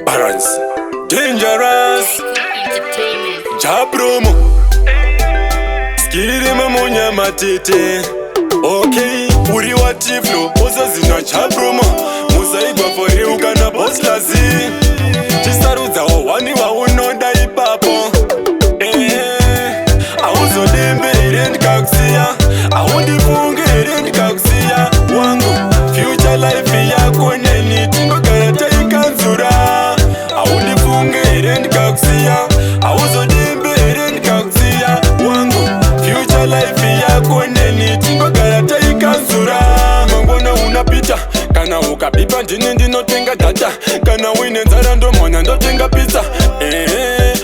Balance. Dangerous. Jabromo. Skirire mamonya matete. Okay, uri watiflo. Oza zina jabromo. Musaigwa fori ukana boslazi. Chisaruza wawani wa unoda ipapo. Auzo dembe irendi kaksia. Aundi funge irendi kaksia. Wangu, future life yako neni. Tingo karata ikanzura. Aundi funge irendi kaksia. Auzo dembe irendi kaksia. Wangu, future life yako neni. Tingo karata ikanzura. Mangona unapita. Kana ukapipa ndini ndinotenga data. Kana wine nzara ndo mwana ndotenga pizza.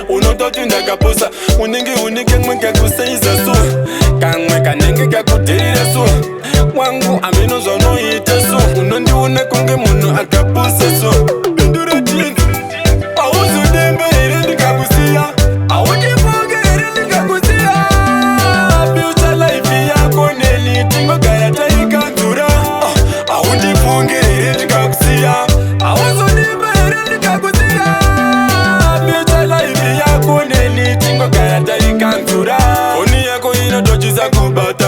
Unototi ndakaposa. Unike mweke kuseiza su. Kamwe kanenge kakutirira su. Wangu amino zono ite su. Unondi unekunge munu akapusa su. Bindura chindu. Auzu dembe irendi kakusia. Auji funge irendi kakusia. Future life yako neni. Tingo karata ikanzura. Auji funge irendi kakusia. Auzu dembe irendi kakusia. Future life yako neni. Tingo karata ikanzura. Oni yako inotochiza kubata.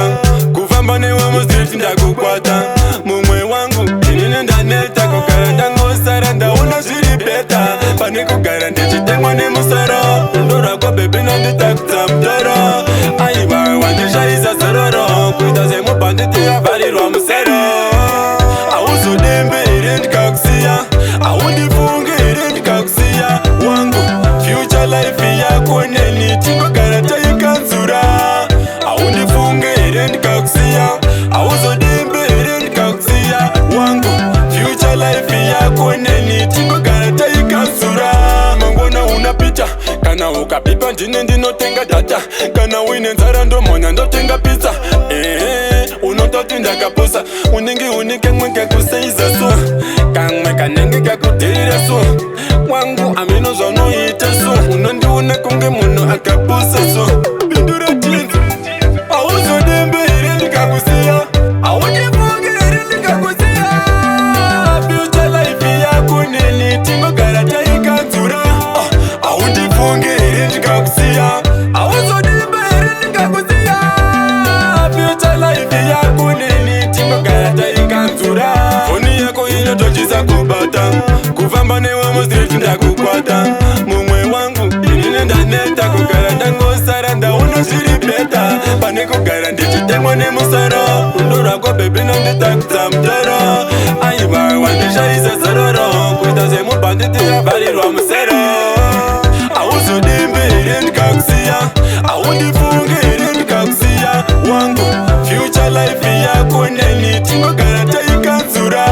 Kufamba newa mostreet ndakukwata. Mumwe wangu inine ndaneta. Kukaranda ngosara ndaona ziri beta. Pane kugara ndichitemwa nemusoro. Ndora kwa bebi nonditakuta mtoro. Aiwa wandishaisa sororo. Kuita zemu banditi ya varirwa musero. Auzo dembe irendi kakusia. Aundi funge irendi kakusia. Wangu future life yako neni. Tingo karata ikanzura. Aundi funge irendi kakusia. Auzo dembe irendi kakusia. Wangu future life yako neni. Tingo karata ikanzura. Mangona unapita. Kana ukapipa ndine ndinotenga data. Kana wine nzara ndo mwana ndotenga pizza. Unototi ndakaposa. Unike mweke kuseiza su. Kamwe kanenge kakutirira su. Wangu amino zono ite su. Unondi unekunge munu akapusa su. Bindura chindu. Auzo dembe irendi kakusia. Auji funge irendi kakusia. Future life yako neni. Tingo karata ikanzura. Aundi funge irendi kakusia. Auzo dembe irendi kakusia. Future life yako neni. Tingo karata ikanzura. Foni yako inotochiza kubata. Kufamba newa mostreet ndakukwata. Mumwe wangu inine ndaneta. Kukaranda ngosara ndaona ziri beta. Pane kugara ndichitemwa nemusoro. Ndora kwa bebi nonditakuta mtoro. Aiwa wandishaisa sororo. Kuita zemu banditi ya varirwa musero. Auzo dembe irendi kakusia. Aundi funge irendi kakusia. Wangu future life yako neni. Tingo karata ikanzura.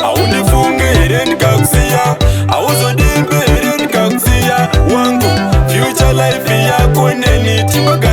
Aundi funge irendi kakusia. Auzo dembe irendi kakusia. Wangu future life yako neni. Tingo karata